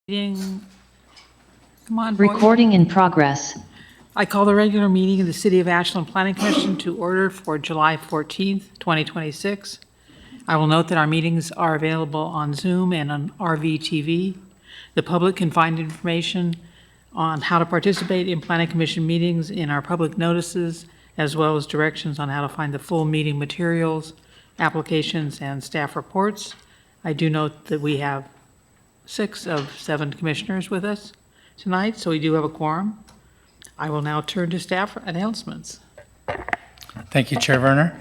Meeting. Come on, boys. Recording in progress. I call the regular meeting of the City of Ashland Planning Commission to order for July 14th, 2026. I will note that our meetings are available on Zoom and on RVTV. The public can find information on how to participate in Planning Commission meetings in our public notices, as well as directions on how to find the full meeting materials, applications, and staff reports. I do note that we have 6 of 7 commissioners with us tonight, so we do have a quorum. I will now turn to staff announcements. Thank you, Chair Werner.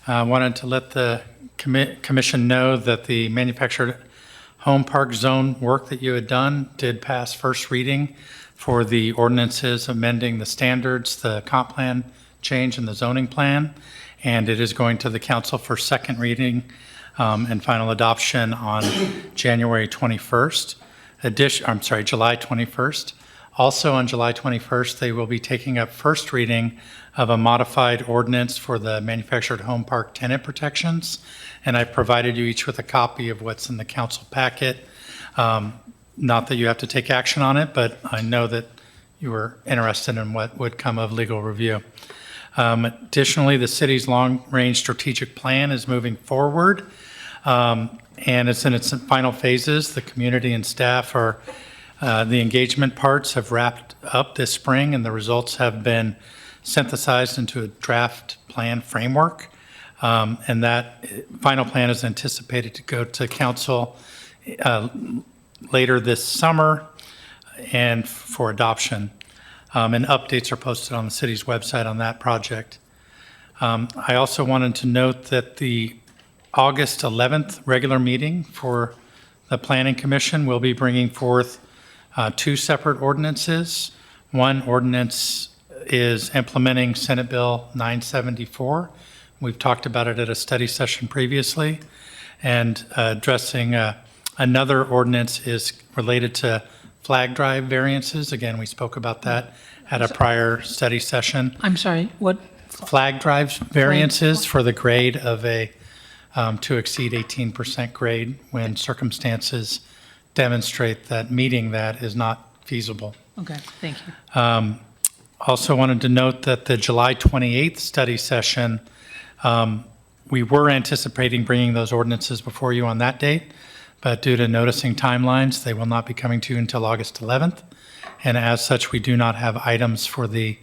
I wanted to let the commission know that the manufactured home park zone work that you had done did pass first reading for the ordinances amending the standards, the comp plan change, and the zoning plan, and it is going to the council for second reading and final adoption on January 21st. July 21st. Also on July 21st, they will be taking up first reading of a modified ordinance for the manufactured home park tenant protections. And I've provided you each with a copy of what's in the council packet. Not that you have to take action on it, but I know that you were interested in what would come of legal review. Additionally, the city's long-range strategic plan is moving forward, and it's in its final phases. The community and staff are, the engagement parts have wrapped up this spring, and the results have been synthesized into a draft plan framework. And that final plan is anticipated to go to council later this summer and for adoption. And updates are posted on the city's website on that project. I also wanted to note that the August 11th regular meeting for the Planning Commission will be bringing forth 2 separate ordinances. One ordinance is implementing Senate Bill 974. We've talked about it at a study session previously. And addressing another ordinance is related to flag drive variances. Again, we spoke about that at a prior study session. I'm sorry, what? Flag drives variances for the grade of a, to exceed 18% grade when circumstances demonstrate that meeting that is not feasible. Okay, thank you. Also wanted to note that the July 28th study session, we were anticipating bringing those ordinances before you on that date, but due to noticing timelines, they will not be coming to you until August 11th. And as such, we do not have items for the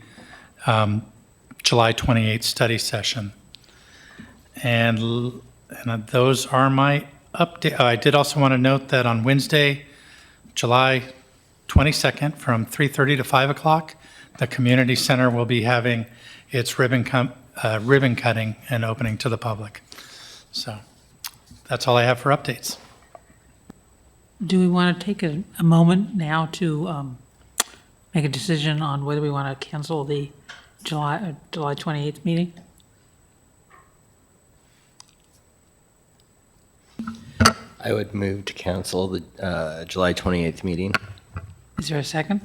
July 28th study session. And those are my update. I did also want to note that on Wednesday, July 22nd, from 3:30 to 5 o'clock, the community center will be having its ribbon cutting and opening to the public. So that's all I have for updates. Do we want to take a moment now to make a decision on whether we want to cancel the July 28th meeting? I would move to cancel the July 28th meeting. Is there a second?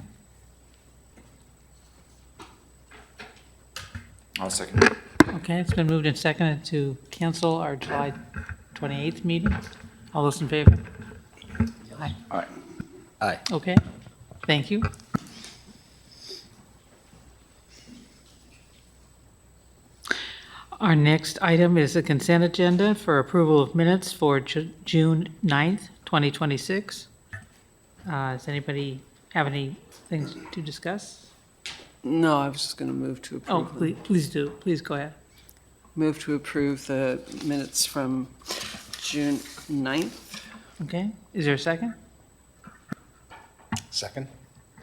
I'll second it. Okay, it's been moved and seconded to cancel our July 28th meeting. All those in favor? Aye. All right. Aye. Okay, thank you. Our next item is the consent agenda for approval of minutes for June 9th, 2026. Does anybody have any things to discuss? No, I was just going to move to Oh, approve. them. please do. Please go ahead. Move to approve the minutes from June 9th. Okay, is there a second? Second?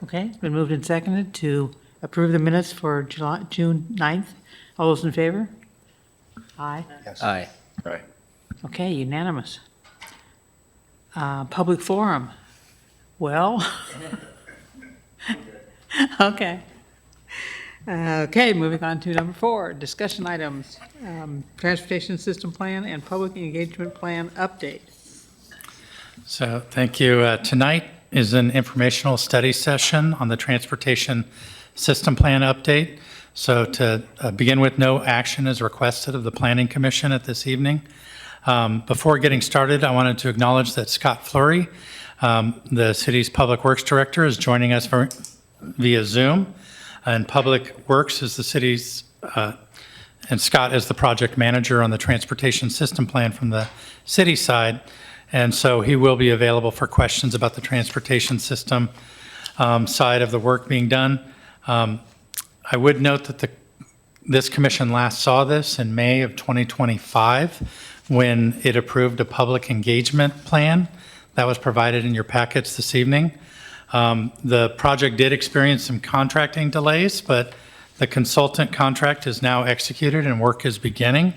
Okay, it's been moved and seconded to approve the minutes for June 9th. All those in favor? Aye. Yes. Aye. All right. Okay, unanimous. Public forum. Well, okay. Okay, moving on to number 4, discussion items, transportation system plan and public engagement plan update. So thank you. Tonight is an informational study session on the transportation system plan update. So to begin with, no action is requested of the Planning Commission at this evening. Before getting started, I wanted to acknowledge that Scott Fleury The city's Public Works Director is joining us via Zoom, and Public Works is the city's, and Scott is the project manager on the transportation system plan from the city side, and so he will be available for questions about the transportation system side of the work being done. I would note that this commission last saw this in May of 2025 when it approved a public engagement plan that was provided in your packets this evening. The project did experience some contracting delays, but the consultant contract is now executed and work is beginning.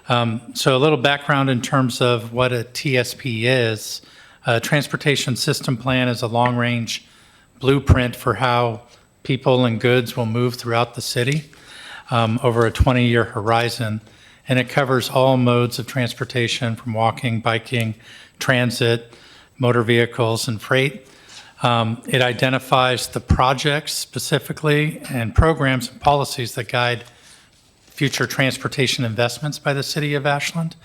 So a little background in terms of what a TSP is. A transportation system plan is a long-range blueprint for how people and goods will move throughout the city over a 20-year horizon. And it covers all modes of transportation from walking, biking, transit, motor vehicles, and freight. It identifies the projects specifically and programs and policies that guide future transportation investments by the city of Ashland,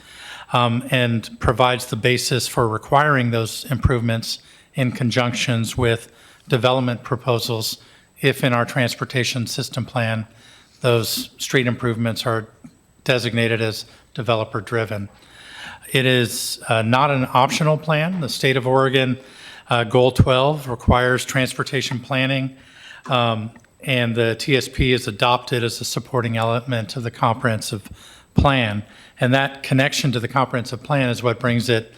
and provides the basis for requiring those improvements in conjunctions with development proposals if in our transportation system plan those street improvements are designated as developer-driven. It is not an optional plan. The state of Oregon Goal 12 requires transportation planning, and the TSP is adopted as a supporting element of the comprehensive plan. And that connection to the comprehensive plan is what brings it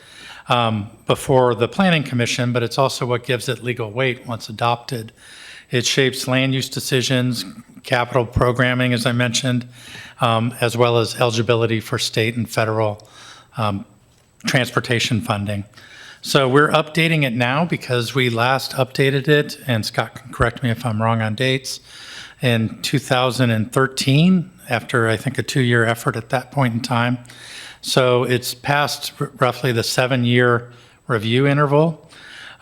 before the Planning Commission, but it's also what gives it legal weight once adopted. It shapes land use decisions, capital programming, as I mentioned, as well as eligibility for state and federal transportation funding. So we're updating it now because we last updated it, and Scott can correct me if I'm wrong on dates, in 2013, after I think a 2-year effort at that point in time. So it's past roughly the 7-year review interval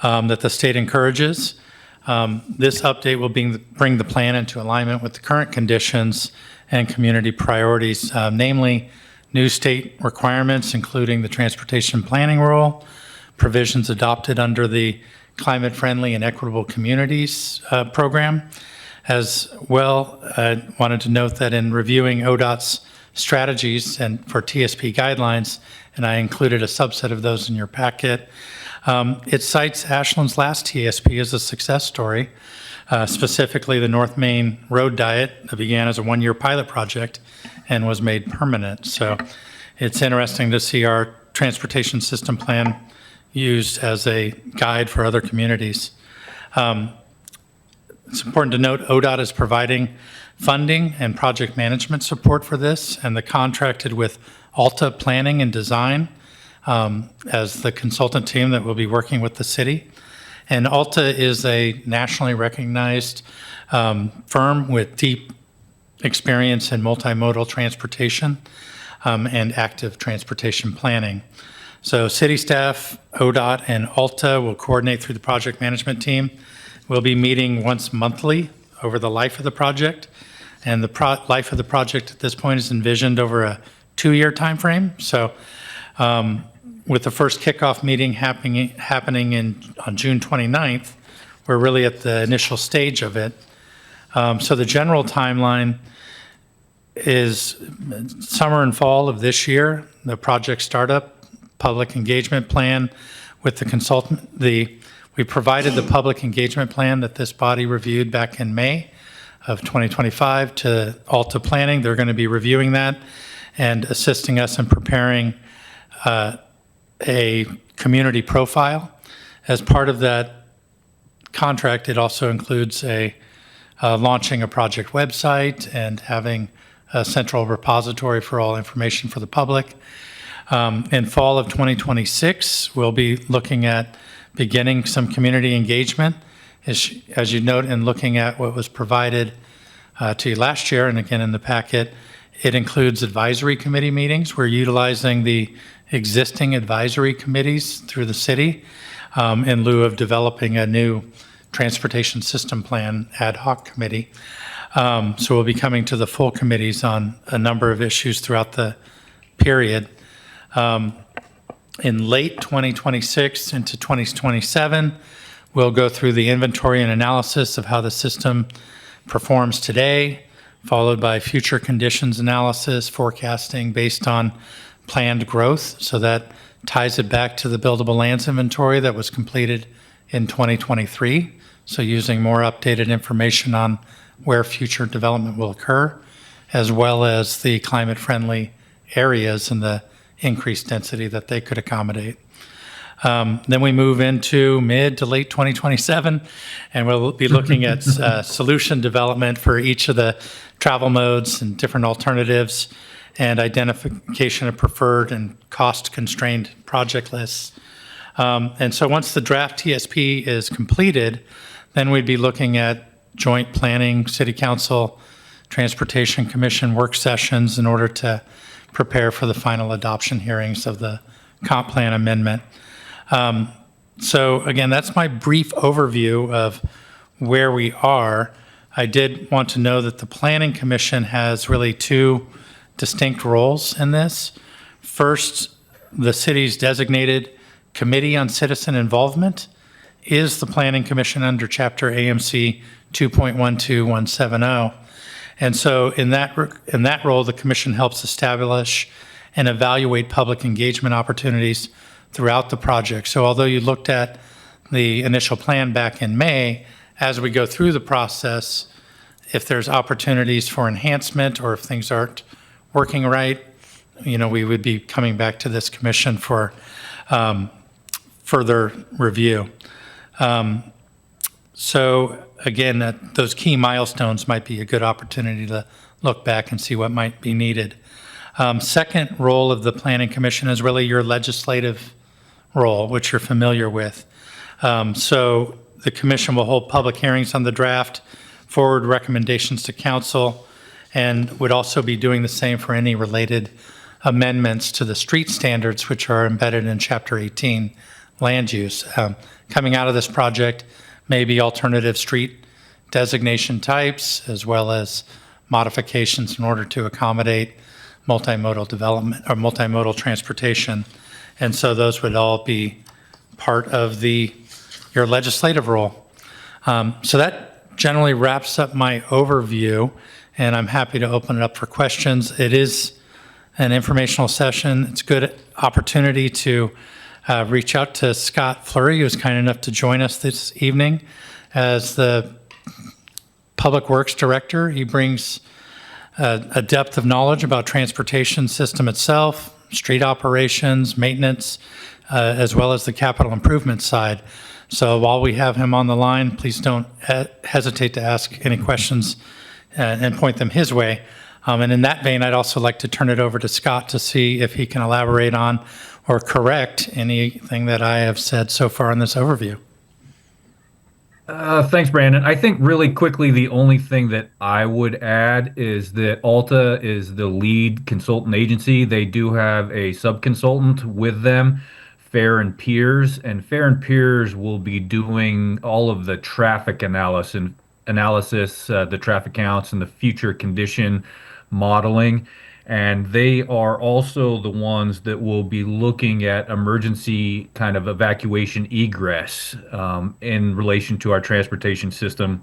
that the state encourages. This update will bring the plan into alignment with the current conditions and community priorities, namely new state requirements, including the transportation planning rule, provisions adopted under the Climate Friendly and Equitable Communities program. As well, I wanted to note that in reviewing ODOT's strategies and for TSP guidelines, and I included a subset of those in your packet, it cites Ashland's last TSP as a success story, specifically the North Main Road Diet that began as a 1-year pilot project and was made permanent. So it's interesting to see our transportation system plan used as a guide for other communities. It's important to note ODOT is providing funding and project management support for this, and the contracted with Alta Planning and Design as the consultant team that will be working with the city. And Alta is a nationally recognized firm with deep experience in multimodal transportation and active transportation planning. So city staff, ODOT, and Alta will coordinate through the project management team. We'll be meeting once monthly over the life of the project. And the life of the project at this point is envisioned over a 2-year timeframe. So with the first kickoff meeting happening on June 29th, we're really at the initial stage of it. So the general timeline is summer and fall of this year, the project startup, public engagement plan with the consultant. We provided the public engagement plan that this body reviewed back in May of 2025 to Alta Planning. They're going to be reviewing that and assisting us in preparing a community profile. As part of that contract, it also includes launching a project website and having a central repository for all information for the public. In fall of 2026, we'll be looking at beginning some community engagement. As you note in looking at what was provided to you last year, and again in the packet, it includes advisory committee meetings. We're utilizing the existing advisory committees through the city in lieu of developing a new transportation system plan ad hoc committee. So we'll be coming to the full committees on a number of issues throughout the period. In late 2026 into 2027, we'll go through the inventory and analysis of how the system performs today, followed by future conditions analysis, forecasting based on planned growth. So that ties it back to the buildable lands inventory that was completed in 2023. So using more updated information on where future development will occur, as well as the climate-friendly areas and the increased density that they could accommodate. Then we move into mid to late 2027, and we'll be looking at solution development for each of the travel modes and different alternatives, and identification of preferred and cost-constrained project lists. And so once the draft TSP is completed, then we'd be looking at joint planning, city council, transportation commission work sessions in order to prepare for the final adoption hearings of the comp plan amendment. So again, that's my brief overview of where we are. I did want to know that the Planning Commission has really two distinct roles in this. First, the city's designated Committee on Citizen Involvement is the Planning Commission under Chapter AMC 2.12170. And so in that role, the commission helps establish and evaluate public engagement opportunities throughout the project. So although you looked at the initial plan back in May, as we go through the process, if there's opportunities for enhancement or if things aren't working right, we would be coming back to this commission for further review. So again, those key milestones might be a good opportunity to look back and see what might be needed. Second role of the Planning Commission is really your legislative role, which you're familiar with. So the commission will hold public hearings on the draft, forward recommendations to council, and would also be doing the same for any related amendments to the street standards, which are embedded in Chapter 18 land use. Coming out of this project may be alternative street designation types, as well as modifications in order to accommodate multimodal development or multimodal transportation. And so those would all be part of your legislative role. So that generally wraps up my overview, and I'm happy to open it up for questions. It is an informational session. It's a good opportunity to reach out to Scott Fleury, who was kind enough to join us this evening as the Public Works Director. He brings a depth of knowledge about transportation system itself, street operations, maintenance, as well as the capital improvement side. So while we have him on the line, please don't hesitate to ask any questions and point them his way. And in that vein, I'd also like to turn it over to Scott to see if he can elaborate on or correct anything that I have said so far in this overview. Thanks, Brandon. I think really quickly, the only thing that I would add is that Alta is the lead consultant agency. They do have a sub-consultant with them, Fair and Peers, and Fair and Peers will be doing all of the traffic analysis, the traffic counts, and the future condition modeling. And they are also the ones that will be looking at emergency kind of evacuation egress in relation to our transportation system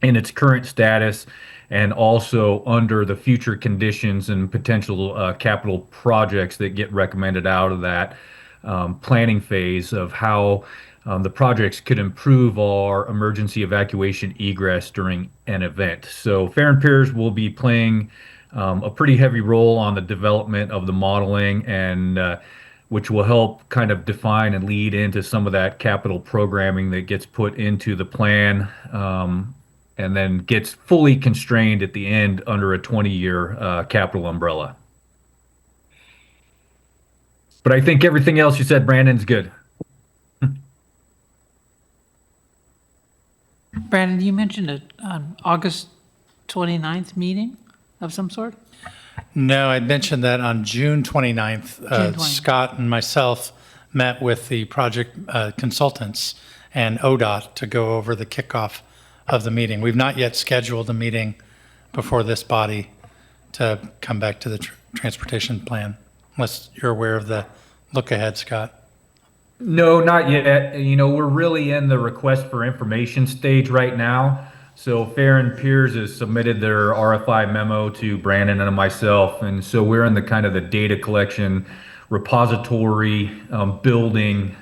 in its current status, and also under the future conditions and potential capital projects that get recommended out of that planning phase of how the projects could improve our emergency evacuation egress during an event. So Fair and Peers will be playing a pretty heavy role on the development of the modeling, and which will help kind of define and lead into some of that capital programming that gets put into the plan, and then gets fully constrained at the end under a 20-year capital umbrella. But I think everything else you said, Brandon's good. Brandon, you mentioned an August 29th meeting of some sort? No, I mentioned that on June 29th, June 29th. Scott and myself met with the project consultants and ODOT to go over the kickoff of the meeting. We've not yet scheduled a meeting before this body to come back to the transportation plan, unless you're aware of the look ahead, Scott? No, not yet. We're really in the request for information stage right now. So Fair and Peers has submitted their RFI memo to Brandon and myself, and so we're in the kind of the data collection repository building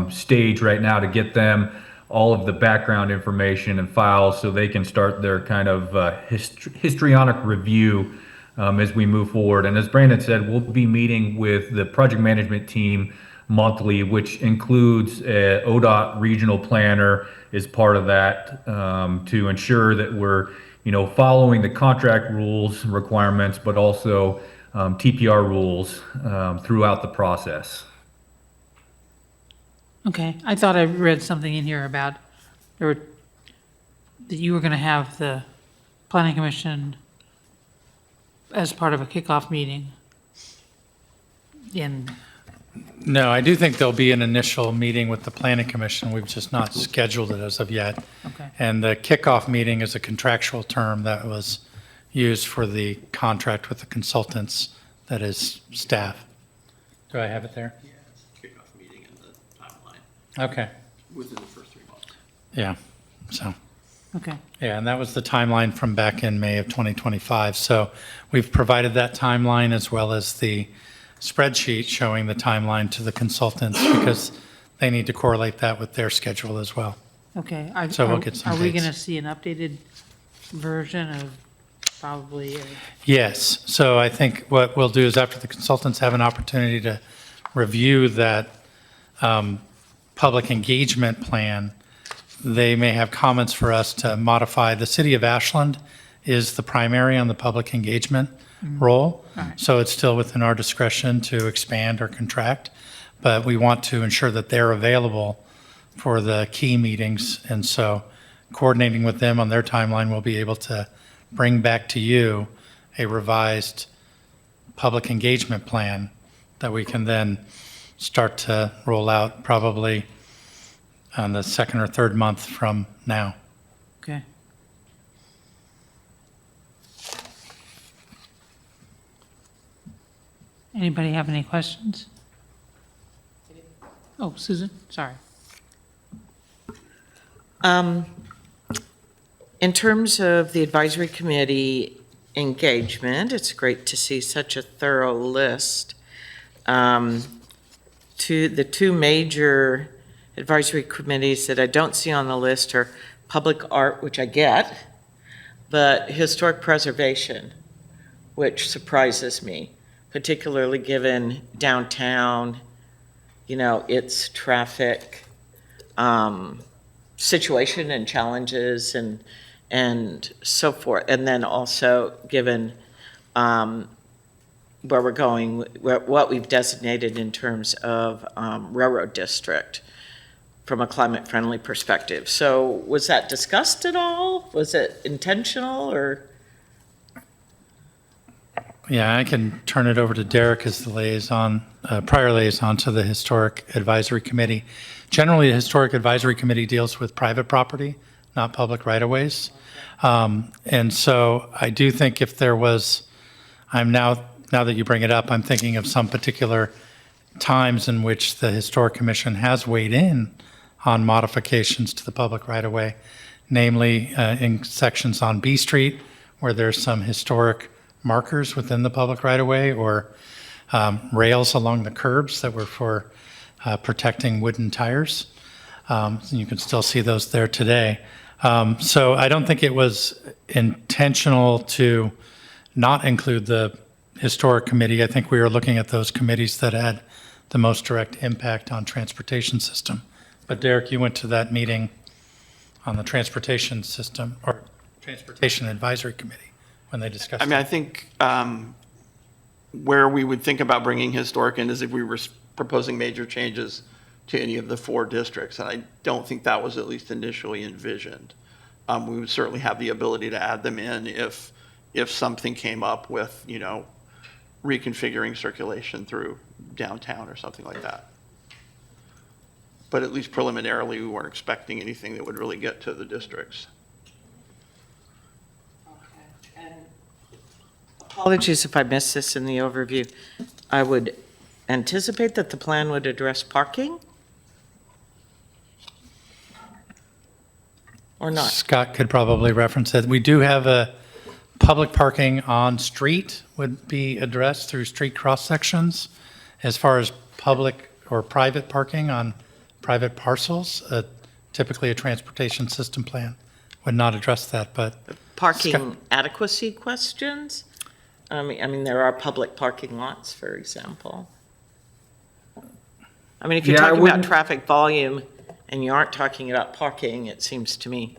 stage right now to get them all of the background information and files so they can start their kind of histrionic review as we move forward. And as Brandon said, we'll be meeting with the project management team monthly, which includes ODOT regional planner is part of that to ensure that we're, following the contract rules requirements, but also TPR rules throughout the process. Okay, I thought I read something in here about that you were going to have the planning commission as part of a kickoff meeting in, No, I do think there'll be an initial meeting with the planning commission. We've just not scheduled it as of yet. okay, And the kickoff meeting is a contractual term that was used for the contract with the consultants, that is staff. Do I have it there? Yeah, it's a kickoff meeting in the timeline Okay, within the first 3 months. yeah, so. okay. Yeah, and that was the timeline from back in May of 2025. So we've provided that timeline as well as the spreadsheet showing the timeline to the consultants because they need to correlate that with their schedule as well. Okay. So we'll get some Are we dates. going to see an updated version of probably, Yes, so I think what we'll do is after the consultants have an opportunity to review that public engagement plan, they may have comments for us to modify. The city of Ashland is the primary on the public engagement role. All right. So it's still within our discretion to expand or contract, but we want to ensure that they're available for the key meetings. And so coordinating with them on their timeline, we'll be able to bring back to you a revised public engagement plan that we can then start to roll out probably on the second or third month from now. okay. Anybody have any questions? Oh, Susan, sorry. In terms of the advisory committee engagement, it's great to see such a thorough list. The two major advisory committees that I don't see on the list are public art, which I get, but historic preservation, which surprises me, particularly given downtown, its traffic situation and challenges and so forth. And then also given where we're going, what we've designated in terms of railroad district from a climate-friendly perspective. So was that discussed at all? Was it intentional or? Yeah, I can turn it over to Derek as the liaison, prior liaison to the Historic Advisory Committee. Generally, the Historic Advisory Committee deals with private property, not public right-of-ways. And so I do think if there was, now that you bring it up, I'm thinking of some particular times in which the Historic Commission has weighed in on modifications to the public right-of-way, namely in sections on B Street where there's some historic markers within the public right-of-way or rails along the curbs that were for protecting wooden tires. You can still see those there today. So I don't think it was intentional to not include the historic committee. I think we were looking at those committees that had the most direct impact on transportation system. But Derek, you went to that meeting on the transportation system or Transportation Advisory Committee when they discussed I mean, I it. think where we would think about bringing historic in is if we were proposing major changes to any of the 4 districts, and I don't think that was at least initially envisioned. We would certainly have the ability to add them in if something came up with, reconfiguring circulation through downtown or something like that. But at least preliminarily, we weren't expecting anything that would really get to the districts. Apologies if I missed this in the overview. I would anticipate that the plan would address parking? Or not? Scott could probably reference it. We do have a public parking on street would be addressed through street cross sections. As far as public or private parking on private parcels, typically a transportation system plan would not address that, but Parking Scott- adequacy questions? I mean, there are public parking lots, for example. I mean, if you're Yeah, I talking about wouldn't- traffic volume and you aren't talking about parking, it seems to me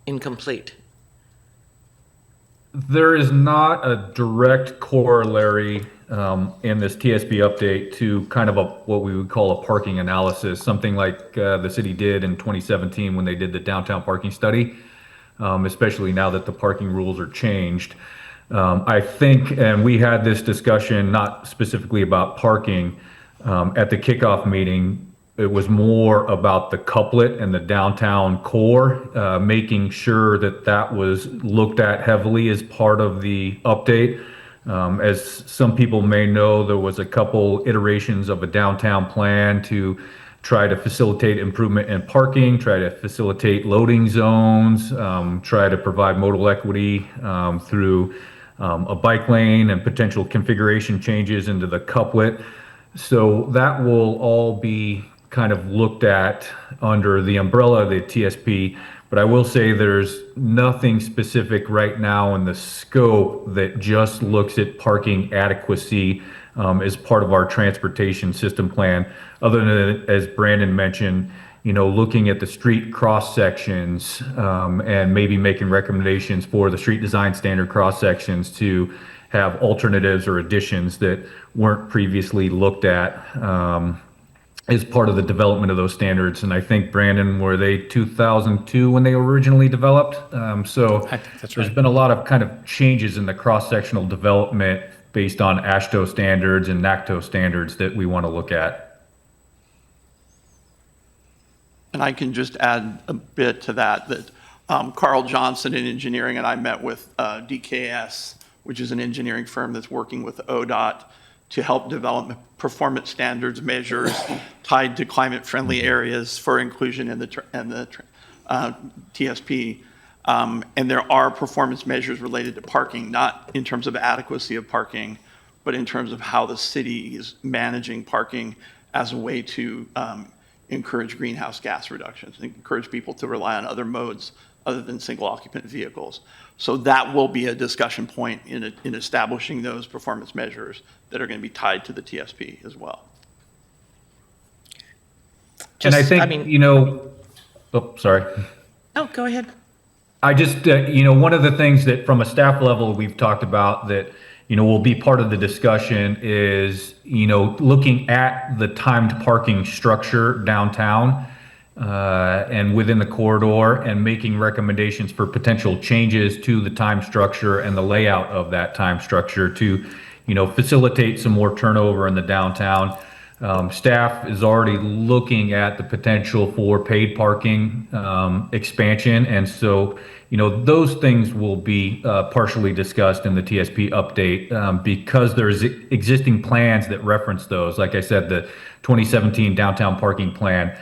incomplete. There is not a direct corollary in this TSP update to kind of what we would call a parking analysis, something like the city did in 2017 when they did the downtown parking study, especially now that the parking rules are changed. I think, and we had this discussion not specifically about parking at the kickoff meeting. It was more about the couplet and the downtown core, making sure that that was looked at heavily as part of the update. As some people may know, there was a couple iterations of a downtown plan to try to facilitate improvement in parking, try to facilitate loading zones, try to provide modal equity through a bike lane and potential configuration changes into the couplet. So that will all be kind of looked at under the umbrella of the TSP, but I will say there's nothing specific right now in the scope that just looks at parking adequacy as part of our transportation system plan, other than, as Brandon mentioned, looking at the street cross sections and maybe making recommendations for the street design standard cross sections to have alternatives or additions that weren't previously looked at as part of the development of those standards. And I think, Brandon, were they 2002 when they originally developed? So I think that's there's right. been a lot of kind of changes in the cross-sectional development based on AASHTO standards and NACTO standards that we want to look at. And I can just add a bit to that Carl Johnson in engineering and I met with DKS, which is an engineering firm that's working with ODOT to help develop performance standards measures tied to climate-friendly areas for inclusion in the TSP. And there are performance measures related to parking, not in terms of adequacy of parking, but in terms of how the city is managing parking as a way to encourage greenhouse gas reductions, and encourage people to rely on other modes other than single occupant vehicles. So that will be a discussion point in establishing those performance measures that are going to be tied to the TSP as well. And I Just, think, I mean- oh, sorry. Oh, go ahead. I just, one of the things that from a staff level we've talked about that, will be part of the discussion is, looking at the timed parking structure downtown and within the corridor and making recommendations for potential changes to the time structure and the layout of that time structure to, facilitate some more turnover in the downtown. Staff is already looking at the potential for paid parking expansion. And so, those things will be partially discussed in the TSP update because there's existing plans that reference those. Like I said, the 2017 downtown parking plan,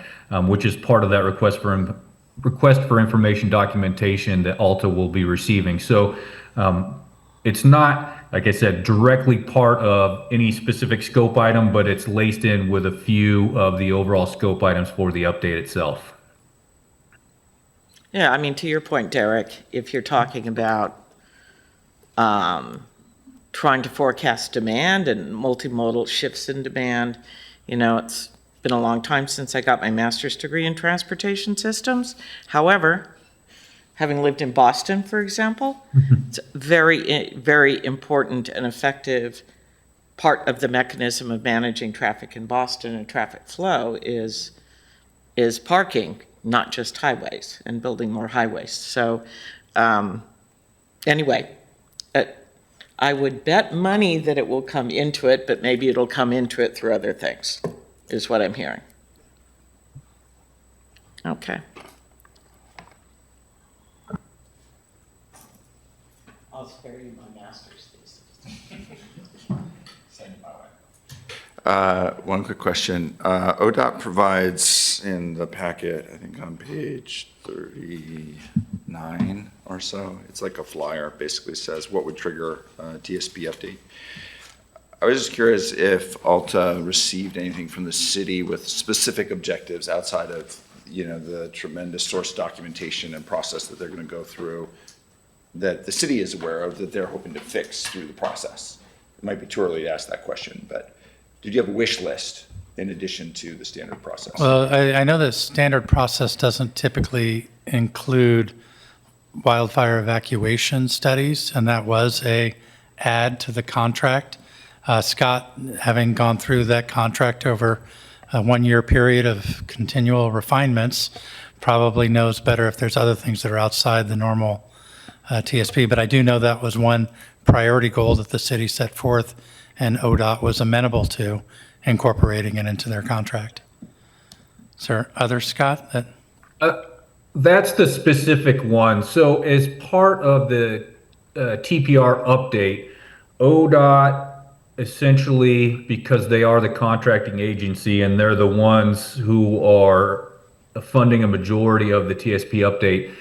which is part of that request for information documentation that Alta will be receiving. So it's not, like I said, directly part of any specific scope item, but it's laced in with a few of the overall scope items for the update itself. Yeah, I mean, to your point, Derek, if you're talking about trying to forecast demand and multimodal shifts in demand, it's been a long time since I got my master's degree in transportation systems. However, having lived in Boston, for example, it's very, very important and effective part of the mechanism of managing traffic in Boston and traffic flow is parking, not just highways, and building more highways. So anyway, I would bet money that it will come into it, but maybe it'll come into it through other things, is what I'm hearing. Okay. I'll spare you my master's thesis. One quick question. ODOT provides in the packet, I think on page 39 or so, it's like a flyer, basically says what would trigger a TSP update. I was just curious if Alta received anything from the city with specific objectives outside of, the tremendous source documentation and process that they're going to go through that the city is aware of that they're hoping to fix through the process. It might be too early to ask that question, but did you have a wish list in addition to the standard process? Well, I know the standard process doesn't typically include wildfire evacuation studies, and that was a add to the contract. Scott, having gone through that contract over a 1-year period of continual refinements, probably knows better if there's other things that are outside the normal TSP. But I do know that was one priority goal that the city set forth, and ODOT was amenable to incorporating it into their contract. Is there others, Scott? That's the specific one. So as part of the TPR update, ODOT essentially, because they are the contracting agency and they're the ones who are funding a majority of the TSP update,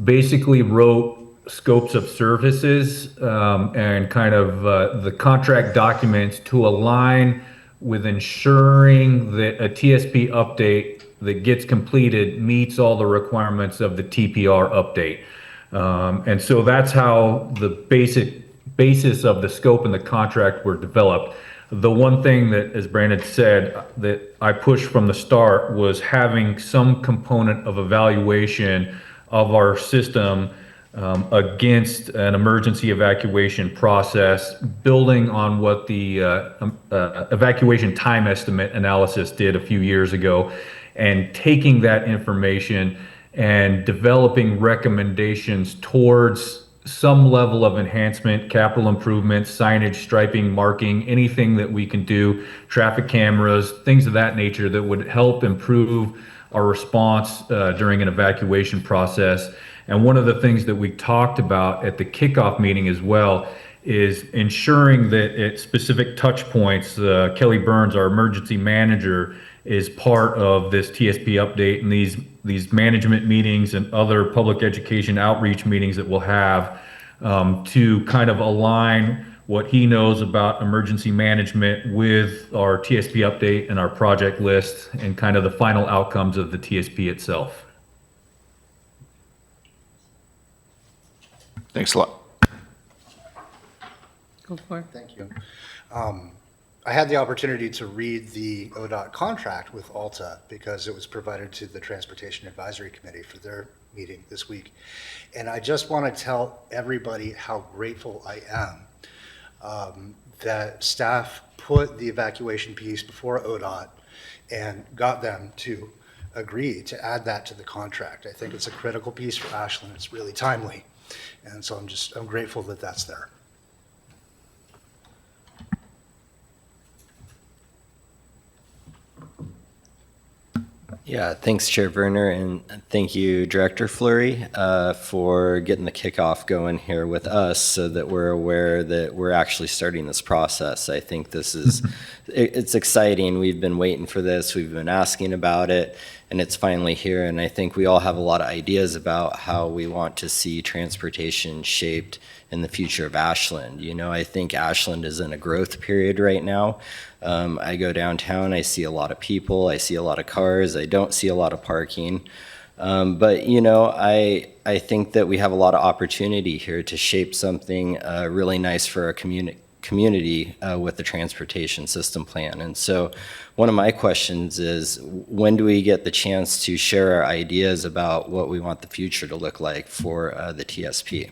basically wrote scopes of services and kind of the contract documents to align with ensuring that a TSP update that gets completed meets all the requirements of the TPR update. And so that's how the basis of the scope and the contract were developed. The one thing that, as Brandon said, that I pushed from the start was having some component of evaluation of our system against an emergency evacuation process, building on what the evacuation time estimate analysis did a few years ago, and taking that information and developing recommendations towards some level of enhancement, capital improvements, signage, striping, marking, anything that we can do, traffic cameras, things of that nature that would help improve our response during an evacuation process. And one of the things that we talked about at the kickoff meeting as well is ensuring that at specific touch points, Kelly Burns, our emergency manager, is part of this TSP update and these management meetings and other public education outreach meetings that we'll have to kind of align what he knows about emergency management with our TSP update and our project list and kind of the final outcomes of the TSP itself. Thanks a lot. Go for it. Thank you. I had the opportunity to read the ODOT contract with Alta because it was provided to the Transportation Advisory Committee for their meeting this week. And I just want to tell everybody how grateful I am that staff put the evacuation piece before ODOT and got them to agree to add that to the contract. I think it's a critical piece for Ashland. It's really timely. And so I'm grateful that that's there. Yeah, thanks, Chair Werner, and thank you, Director Fleury, for getting the kickoff going here with us so that we're aware that we're actually starting this process. I think this is, it's exciting. We've been waiting for this. We've been asking about it, and it's finally here. And I think we all have a lot of ideas about how we want to see transportation shaped in the future of Ashland. You know, I think Ashland is in a growth period right now. I go downtown, I see a lot of people, I see a lot of cars, I don't see a lot of parking. But, you know, I think that we have a lot of opportunity here to shape something really nice for our community with the transportation system plan. And so one of my questions is, when do we get the chance to share our ideas about what we want the future to look like for the TSP?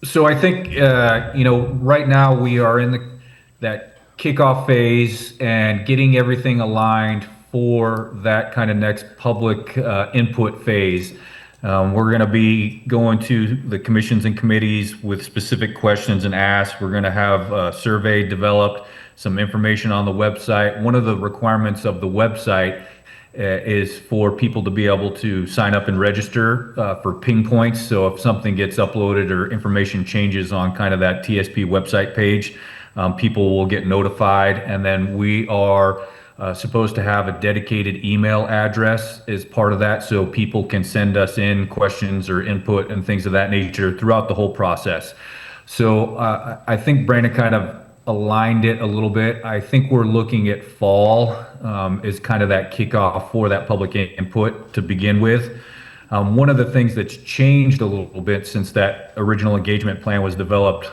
So I think, you know, right now we are in that kickoff phase and getting everything aligned for that kind of next public input phase. We're going to be going to the commissions and committees with specific questions and asks. We're going to have a survey developed, some information on the website. One of the requirements of the website is for people to be able to sign up and register for ping points. So if something gets uploaded or information changes on kind of that TSP website page, people will get notified. And then we are supposed to have a dedicated email address as part of that, so people can send us in questions or input and things of that nature throughout the whole process. So I think Brandon kind of aligned it a little bit. I think we're looking at fall as kind of that kickoff for that public input to begin with. One of the things that's changed a little bit since that original engagement plan was developed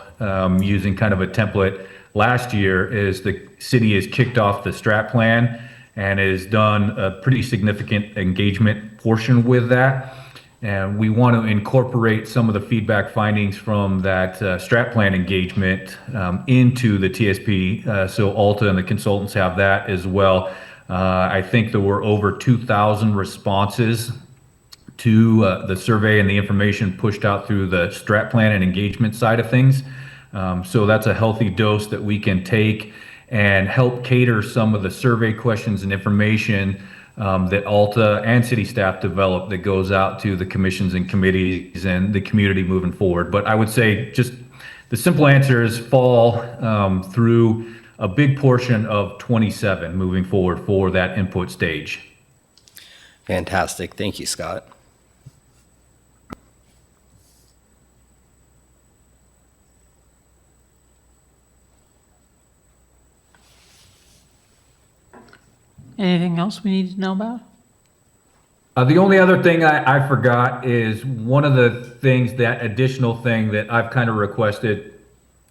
using kind of a template last year is the city has kicked off the strat plan and has done a pretty significant engagement portion with that. And we want to incorporate some of the feedback findings from that strat plan engagement into the TSP. So Alta and the consultants have that as well. I think there were over 2,000 responses to the survey and the information pushed out through the strat plan and engagement side of things. So that's a healthy dose that we can take and help cater some of the survey questions and information that Alta and city staff develop that goes out to the commissions and committees and the community moving forward. But I would say just the simple answer is fall through a big portion of 27 moving forward for that input stage. Fantastic. Thank you, Scott. Anything else we need to know about? The only other thing I forgot is one of the things, that additional thing that I've kind of requested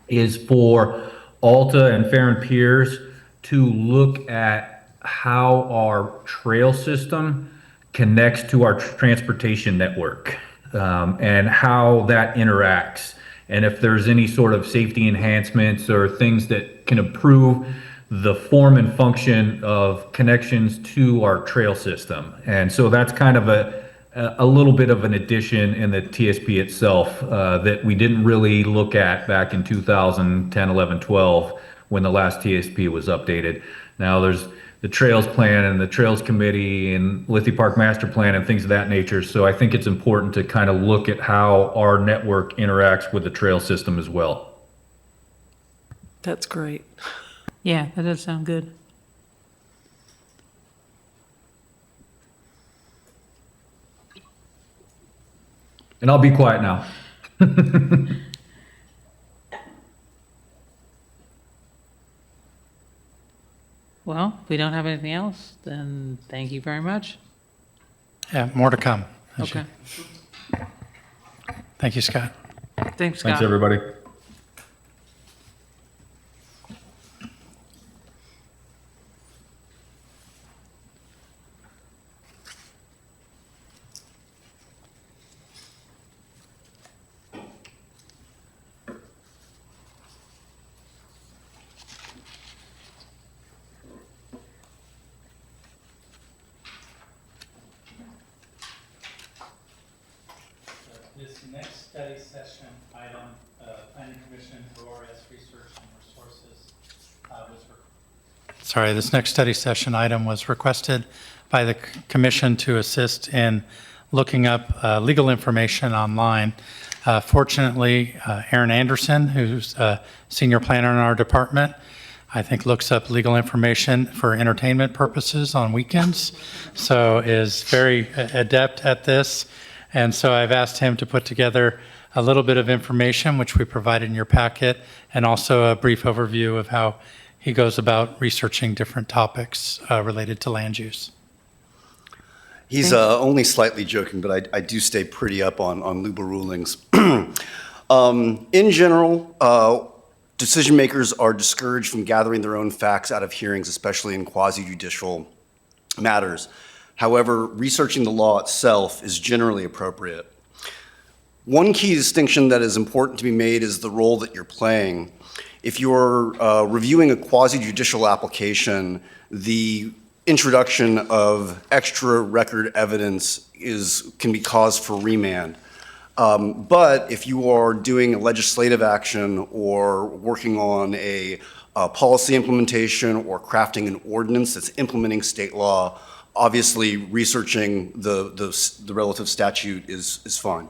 is for Alta and Fair and Piers to look at how our trail system connects to our transportation network and how that interacts. And if there's any sort of safety enhancements or things that can improve the form and function of connections to our trail system. And so that's kind of a little bit of an addition in the TSP itself that we didn't really look at back in 2010, 11, 12 when the last TSP was updated. Now there's the Trails Plan and the Trails Committee and Lithia Park Master Plan and things of that nature. So I think it's important to kind of look at how our network interacts with the trail system as well. That's great. Yeah, that does sound good. And I'll be quiet now. Well, if we don't have anything else, then thank you very much. Yeah, more to come. Okay. Thank you, Scott. Thanks, Scott. Thanks, everybody. This next study session item, Planning Commission ORS Research and Resources this next study session item was requested by the commission to assist in looking up legal information online. Fortunately, Aaron Anderson, who's a senior planner in our department, I think looks up legal information for entertainment purposes on weekends, so is very adept at this. And so I've asked him to put together a little bit of information, which we provided in your packet, and also a brief overview of how he goes about researching different topics related to land use. He's only slightly joking, but I do stay pretty up on LUBA rulings. In general, decision makers are discouraged from gathering their own facts out of hearings, especially in quasi-judicial matters. However, researching the law itself is generally appropriate. One key distinction that is important to be made is the role that you're playing. If you're reviewing a quasi-judicial application, the introduction of extra record evidence can be cause for remand. But if you are doing a legislative action or working on a policy implementation or crafting an ordinance that's implementing state law, Obviously, researching the relative statute is fine.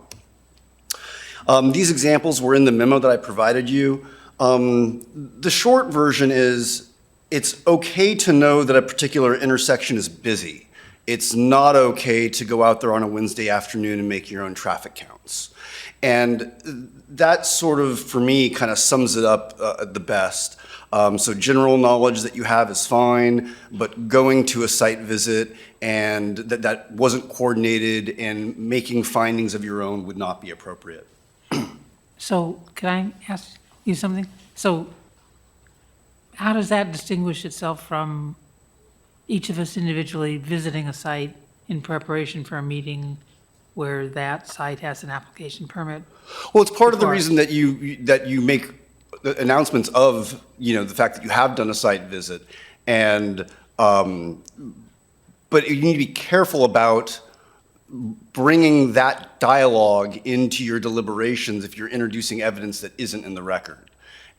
These examples were in the memo that I provided you. The short version is it's okay to know that a particular intersection is busy. It's not okay to go out there on a Wednesday afternoon and make your own traffic counts. And that sort of, for me, kind of sums it up the best. So general knowledge that you have is fine, but going to a site visit and that wasn't coordinated and making findings of your own would not be appropriate. So can I ask you something? So how does that distinguish itself from each of us individually visiting a site in preparation for a meeting where that site has an application permit? Well, it's part of the reason that you make the announcements of, the fact that you have done a site visit. And, but you need to be careful about bringing that dialogue into your deliberations if you're introducing evidence that isn't in the record.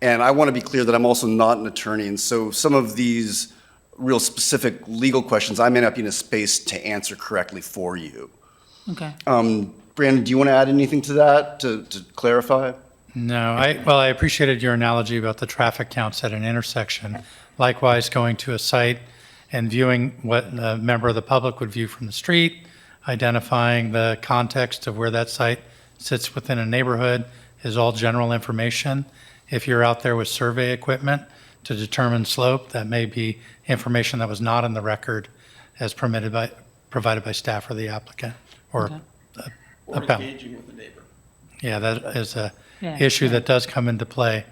And I want to be clear that I'm also not an attorney, and so some of these real specific legal questions, I may not be in a space to answer correctly for you. Okay. Brandon, do you want to add anything to that to clarify? No, I appreciated your analogy about the traffic counts at an intersection. Likewise, going to a site and viewing what a member of the public would view from the street, identifying the context of where that site sits within a neighborhood is all general information. If you're out there with survey equipment to determine slope, that may be information that was not in the record as provided by staff or the applicant or Okay. Or appellant. engaging with the neighbor. Yeah, that is a Yeah, issue right. that does come into play.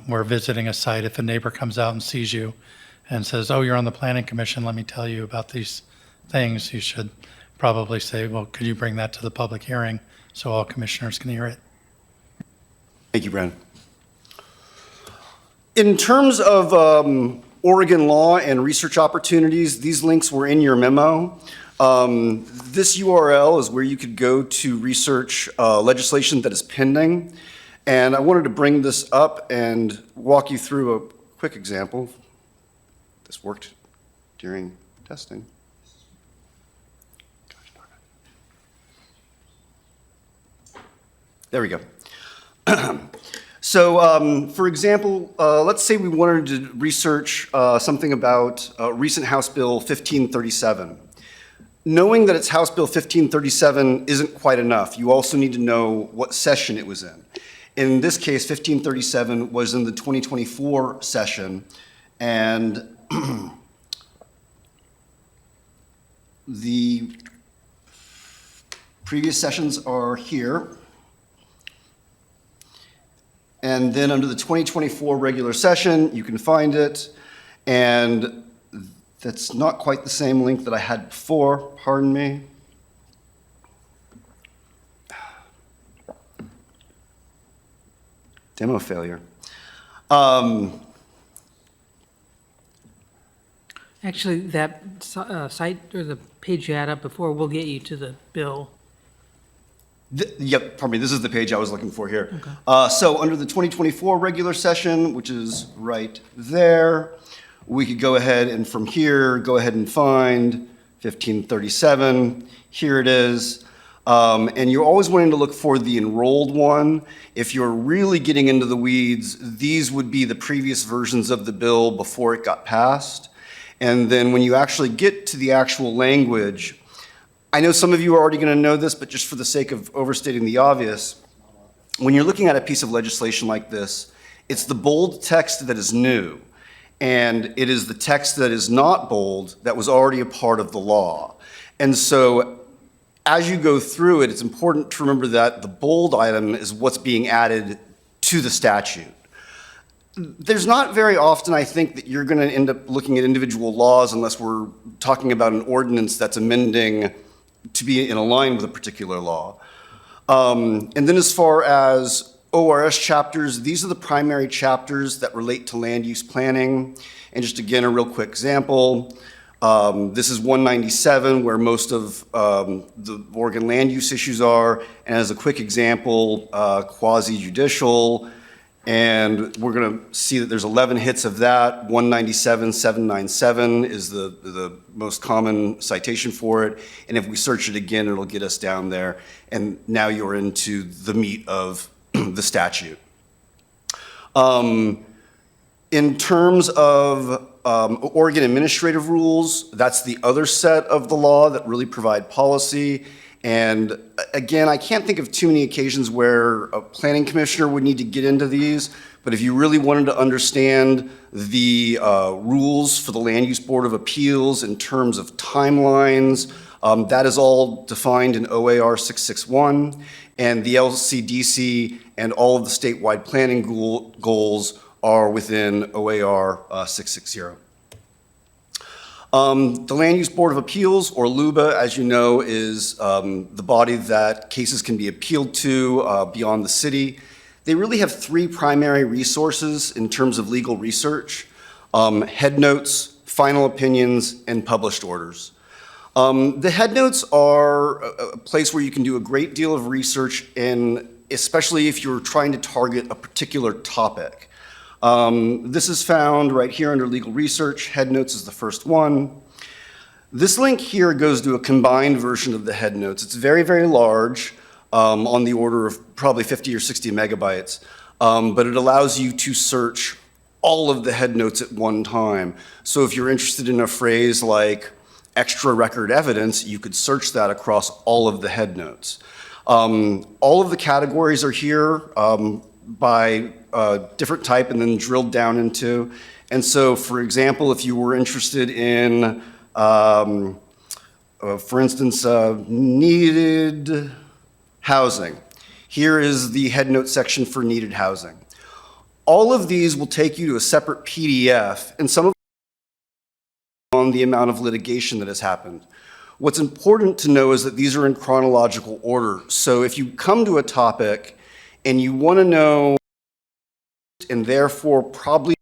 Where visiting a site, if a neighbor comes out and sees you and says, oh, you're on the planning commission, let me tell you about these things, you should probably say, well, could you bring that to the public hearing so all commissioners can hear it? Thank you, Brandon. In terms of Oregon law and research opportunities, these links were in your memo. This URL is where you could go to research legislation that is pending. And I wanted to bring this up and walk you through a quick example. This worked during testing. There we go. So, for example, let's say we wanted to research something about recent House Bill 1537. Knowing that it's House Bill 1537 isn't quite enough. You also need to know what session it was in. In this case, 1537 was in the 2024 session, and the previous sessions are here. And then under the 2024 regular session, you can find it. And that's not quite the same link that I had before, pardon me. Demo failure. Actually, that site or the page you had up before will get you to the bill. Yep, pardon me, this is the page I was looking for here. So under the 2024 regular session, which is right there, we could go ahead and from here, go ahead and find 1537. Here it is. And you're always wanting to look for the enrolled one. If you're really getting into the weeds, these would be the previous versions of the bill before it got passed. And then when you actually get to the actual language, I know some of you are already going to know this, but just for the sake of overstating the obvious, when you're looking at a piece of legislation like this, it's the bold text that is new, and it is the text that is not bold that was already a part of the law. And so as you go through it, it's important to remember that the bold item is what's being added to the statute. There's not very often, I think, that you're going to end up looking at individual laws unless we're talking about an ordinance that's amending to be in line with a particular law. And then as far as ORS chapters, these are the primary chapters that relate to land use planning. And just again, a real quick example. This is 197, where most of the Oregon land use issues are. And as a quick example, quasi-judicial, And we're going to see that there's 11 hits of that. 197,797 is the most common citation for it. And if we search it again, it'll get us down there. And now you're into the meat of the statute. In terms of Oregon administrative rules, that's the other set of the law that really provide policy. And again, I can't think of too many occasions where a planning commissioner would need to get into these, but if you really wanted to understand the rules for the Land Use Board of Appeals in terms of timelines, that is all defined in OAR 661, and the LCDC and all of the statewide planning goals are within OAR 660. The Land Use Board of Appeals, or LUBA, as you know, is the body that cases can be appealed to beyond the city. They really have three primary resources in terms of legal research: head notes, final opinions, and published orders. The head notes are a place where you can do a great deal of research, and especially if you're trying to target a particular topic. This is found right here under legal research. Head notes is the first one. This link here goes to a combined version of the head notes. It's very, very large, on the order of probably 50 or 60 megabytes, but it allows you to search all of the head notes at one time. So if you're interested in a phrase like extra record evidence, you could search that across all of the head notes. All of the categories are here by different type and then drilled down into. And so, for example, if you were interested in, for instance, needed housing, here is the head note section for needed housing. All of these will take you to a separate PDF, and some of them on the amount of litigation that has happened. What's important to know is that these are in chronological order. So if you come to a topic and you want to know, and therefore probably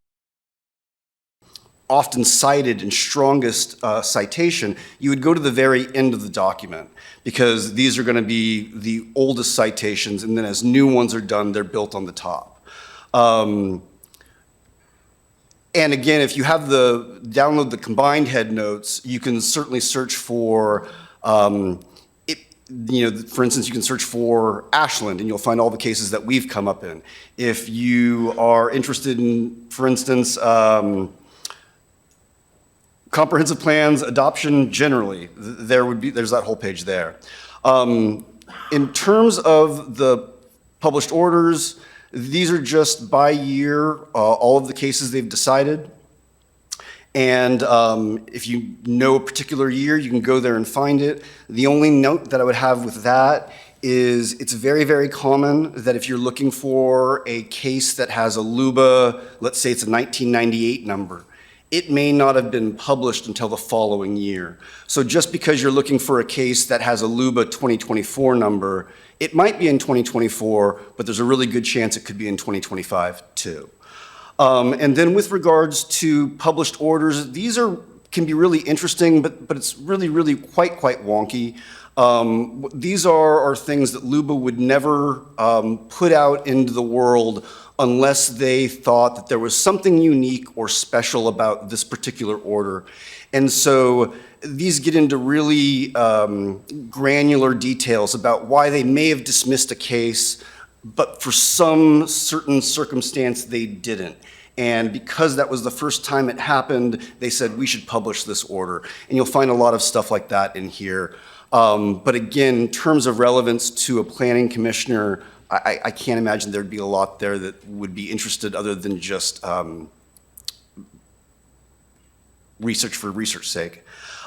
often cited and strongest citation, you would go to the very end of the document, because these are going to be the oldest citations, and then as new ones are done, they're built on the top. And again, if you have download the combined head notes, you can certainly search for, for instance, you can search for Ashland, and you'll find all the cases that we've come up in. If you are interested in, for instance, comprehensive plans, adoption generally, there's that whole page there. In terms of the published orders, these are just by year, all of the cases they've decided. And if you know a particular year, you can go there and find it. The only note that I would have with that is it's very, very common that if you're looking for a case that has a LUBA, let's say it's a 1998 number, it may not have been published until the following year. So just because you're looking for a case that has a LUBA 2024 number, it might be in 2024, but there's a really good chance it could be in 2025 too. And then with regards to published orders, these can be really interesting, but it's really, really quite wonky. These are things that LUBA would never put out into the world unless they thought that there was something unique or special about this particular order. And so these get into really granular details about why they may have dismissed a case, but for some certain circumstance they didn't. And because that was the first time it happened, they said we should publish this order. And you'll find a lot of stuff like that in here. But again, in terms of relevance to a planning commissioner, I can't imagine there'd be a lot there that would be interested other than just research for research's sake.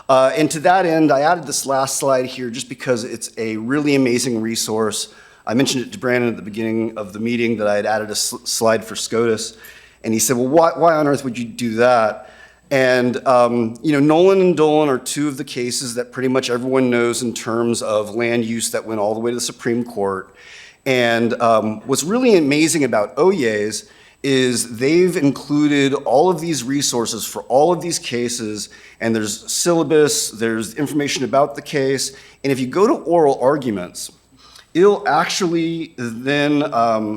And to that end, I added this last slide here just because it's a really amazing resource. I mentioned it to Brandon at the beginning of the meeting that I had added a slide for SCOTUS, and he said, well, why on earth would you do that? And Nolan and Dolan are two of the cases that pretty much everyone knows in terms of land use that went all the way to the Supreme Court. And what's really amazing about OYEs is they've included all of these resources for all of these cases, and there's syllabus, there's information about the case, and if you go to oral arguments, it'll actually then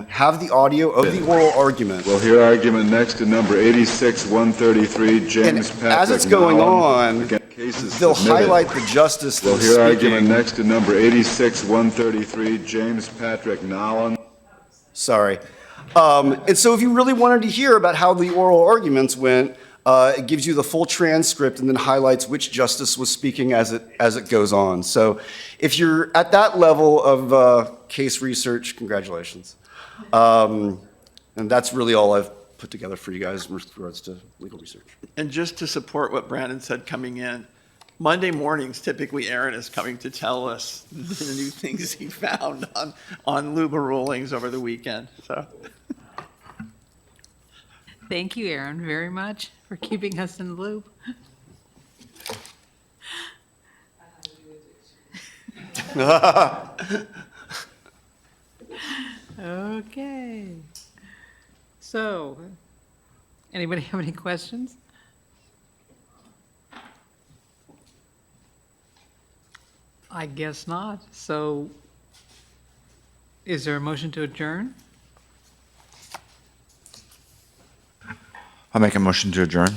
have the audio of the oral argument. We'll hear argument next to number 86-133, And James Patrick. as it's going Nolan. on, Again, case is they'll submitted. highlight the justice We'll that's hear argument speaking. next to number 86-133, James Patrick Nolan. Sorry. And so if you really wanted to hear about how the oral arguments went, it gives you the full transcript and then highlights which justice was speaking as it goes on. So if you're at that level of case research, congratulations. And that's really all I've put together for you guys in regards to legal research. And just to support what Brandon said coming in, Monday mornings, typically Aaron is coming to tell us the new things he found on LUBA rulings over the weekend, so. Thank you, Aaron, very much for keeping us in the loop. Okay. So, anybody have any questions? I guess not. So, is there a motion to adjourn? I'll make a motion to adjourn.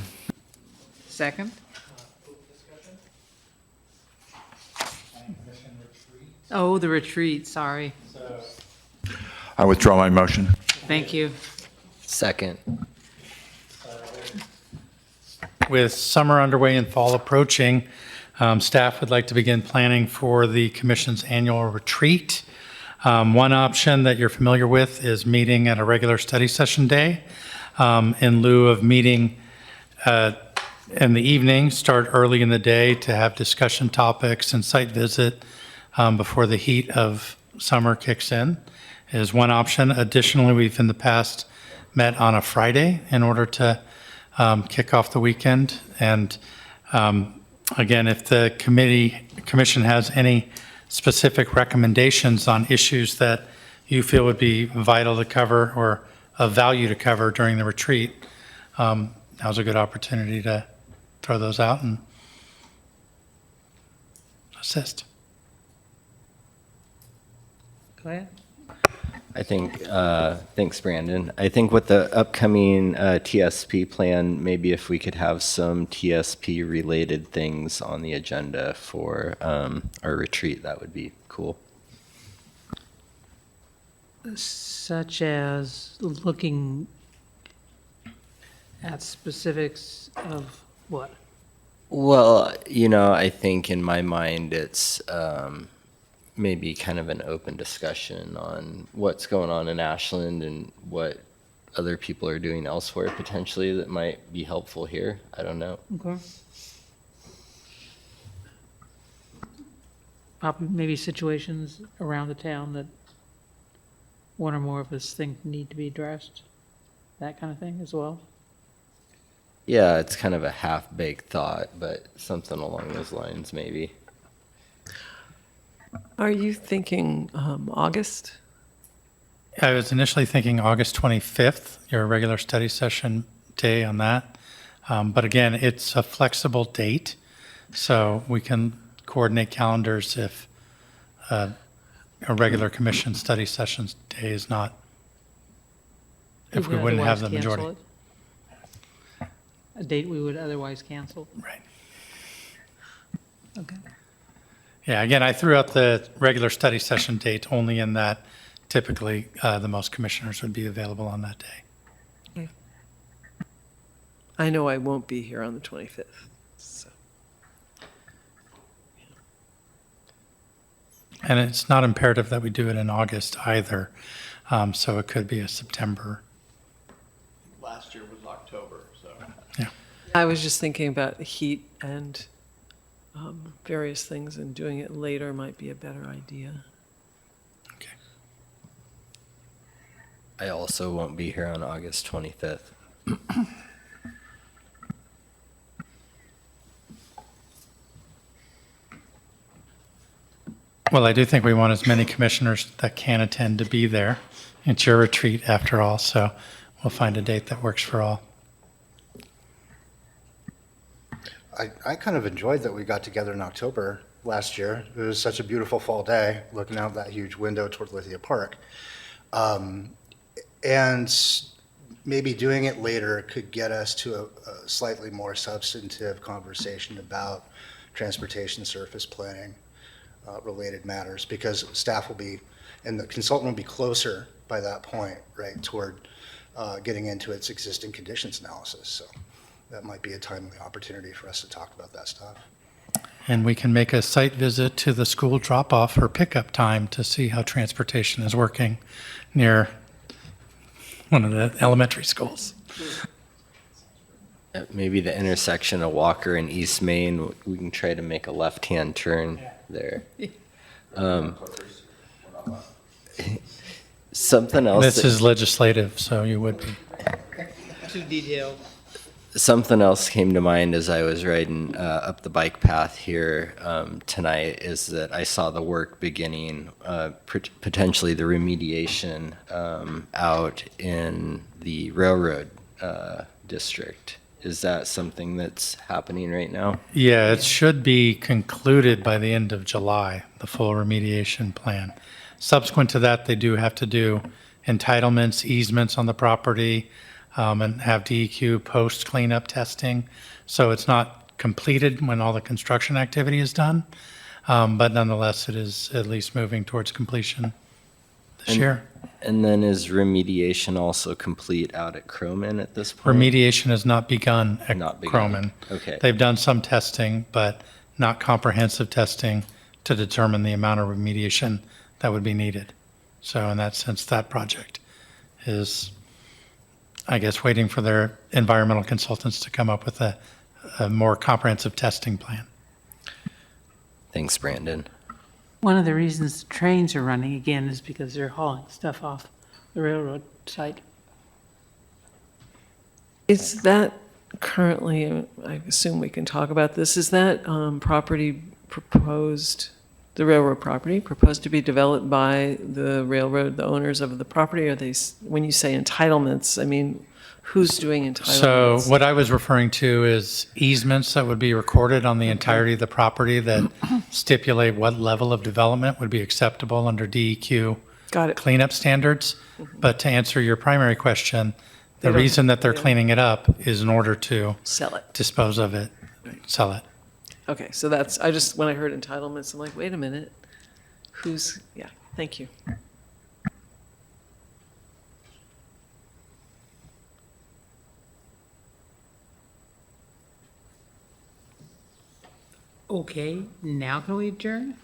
Second? Oh, the retreat, sorry. I withdraw my motion. Thank you. Second. With summer underway and fall approaching, staff would like to begin planning for the commission's annual retreat. One option that you're familiar with is meeting at a regular study session day. In lieu of meeting in the evening, start early in the day to have discussion topics and site visit before the heat of summer kicks in is one option. Additionally, we've in the past met on a Friday in order to kick off the weekend. And again, if the commission has any specific recommendations on issues that you feel would be vital to cover or of value to cover during the retreat, now's a good opportunity to throw those out and assist. Go ahead. I think, thanks, Brandon. I think with the upcoming TSP plan, maybe if we could have some TSP-related things on the agenda for our retreat, that would be cool. Such as looking at specifics of what? Well, I think in my mind, it's maybe kind of an open discussion on what's going on in Ashland and what other people are doing elsewhere potentially that might be helpful here. I don't know. Okay. Probably maybe situations around the town that one or more of us think need to be addressed, that kind of thing as well. Yeah, it's kind of a half-baked thought, but something along those lines maybe. Are you thinking August? I was initially thinking August 25th, your regular study session day on that. But again, it's a flexible date, so we can coordinate calendars if a regular commission study sessions day is not, if we would wouldn't have the otherwise cancel majority. it. A date we would otherwise cancel. Right. Okay. Yeah, again, I threw out the regular study session date only in that typically the most commissioners would be available on that day. I know I won't be here on the 25th. So. And it's not imperative that we do it in August either, so it could be a September. Last year was October, so. Yeah. I was just thinking about heat and various things, and doing it later might be a better idea. Okay. I also won't be here on August 25th. Well, I do think we want as many commissioners that can attend to be there. It's your retreat after all, so we'll find a date that works for all. I kind of enjoyed that we got together in October last year. It was such a beautiful fall day, looking out that huge window toward Lithia Park. And maybe doing it later could get us to a slightly more substantive conversation about transportation surface planning related matters, because staff will be, and the consultant will be closer by that point, right, toward getting into its existing conditions analysis. So that might be a timely opportunity for us to talk about that stuff. And we can make a site visit to the school drop-off or pickup time to see how transportation is working near one of the elementary schools. Maybe the intersection of Walker and East Main, we can try to make a left-hand turn there. Something else. This is legislative, so you would be. Too detailed. Something else came to mind as I was riding up the bike path here tonight is that I saw the work beginning, potentially the remediation out in the railroad district. Is that something that's happening right now? Yeah, it should be concluded by the end of July, the full remediation plan. Subsequent to that, they do have to do entitlements, easements on the property, and have DEQ post cleanup testing. So it's not completed when all the construction activity is done, but nonetheless, it is at least moving towards completion this year. And then is remediation also complete out at Croman at this point? Remediation has not begun at Not begun. Croman. Okay. They've done some testing, but not comprehensive testing to determine the amount of remediation that would be needed. So in that sense, that project is, I guess, waiting for their environmental consultants to come up with a more comprehensive testing plan. Thanks, Brandon. One of the reasons the trains are running again is because they're hauling stuff off the railroad site. Is that currently, I assume we can talk about this, is that property proposed, the railroad property, proposed to be developed by the railroad, the owners of the property? Are they, when you say entitlements, I mean, who's doing So entitlements? what I was referring to is easements that would be recorded on the entirety of the property that stipulate what level of development would be acceptable under DEQ Got it. cleanup standards. But to answer your primary question, They the don't- reason that they're yeah. cleaning it up is in order to Sell it. dispose of it, sell it. Okay, so that's, I just, when I heard entitlements, I'm like, wait a minute. Who's, yeah, thank you. Okay, now can we adjourn?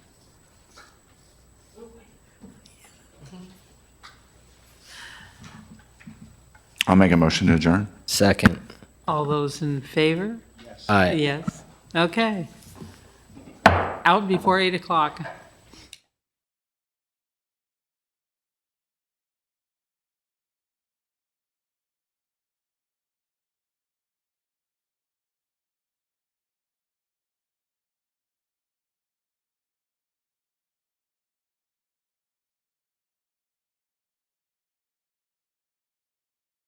I'll make a motion to adjourn. Second. All those in favor? Aye. Yes. Okay. Out before 8 o'clock.